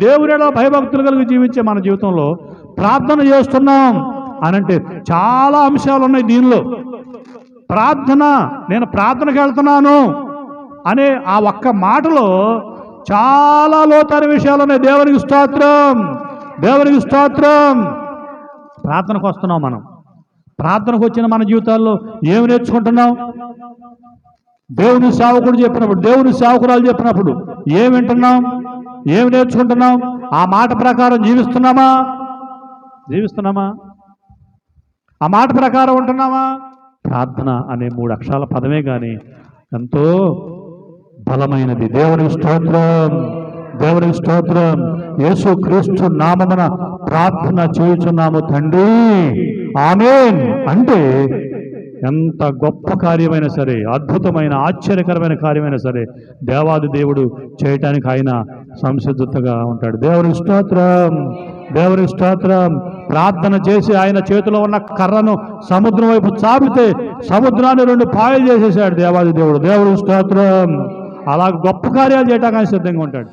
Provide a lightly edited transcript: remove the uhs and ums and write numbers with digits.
దేవునిలో భయభక్తులు కలిగి జీవించే మన జీవితంలో ప్రార్థన చేస్తున్నాం అనంటే చాలా అంశాలు ఉన్నాయి దీనిలో. ప్రార్థన, నేను ప్రార్థనకి వెళ్తున్నాను అనే ఆ ఒక్క మాటలో చాలా లోతైన విషయాలు ఉన్నాయి. దేవునికి స్తోత్రం, దేవునికి స్తోత్రం. ప్రార్థనకు వస్తున్నాం మనం. ప్రార్థనకు వచ్చిన మన జీవితాల్లో ఏమి నేర్చుకుంటున్నాం? దేవుని సేవకుడు చెప్పినప్పుడు, దేవుని సేవకురాలు చెప్పినప్పుడు ఏమి వింటున్నాం, ఏమి నేర్చుకుంటున్నాం? ఆ మాట ప్రకారం జీవిస్తున్నామా? ఆ మాట ప్రకారం ఉంటున్నామా? ప్రార్థన అనే 3 అక్షరాల పదమే కానీ ఎంతో బలమైనది. దేవునికి స్తోత్రం, దేవునికి స్తోత్రం. యేసుక్రీస్తు నామమున ప్రార్థన చేయుచున్నాము తండ్రి, ఆమేన్ అంటే ఎంత గొప్ప కార్యమైనా సరే, అద్భుతమైన ఆశ్చర్యకరమైన కార్యమైనా సరే దేవాది దేవుడు చేయటానికి ఆయన సంసిద్ధతగా ఉంటాడు. దేవునికి స్తోత్రం, దేవునికి స్తోత్రం. ప్రార్థన చేసి ఆయన చేతిలో ఉన్న కర్రను సముద్రం వైపు చాపితే సముద్రాన్ని 2 పాయలు చేసేసాడు దేవాది దేవుడు. దేవునికి స్తోత్రం. అలా గొప్ప కార్యాలు చేయటానికి ఆయన సిద్ధంగా ఉంటాడు.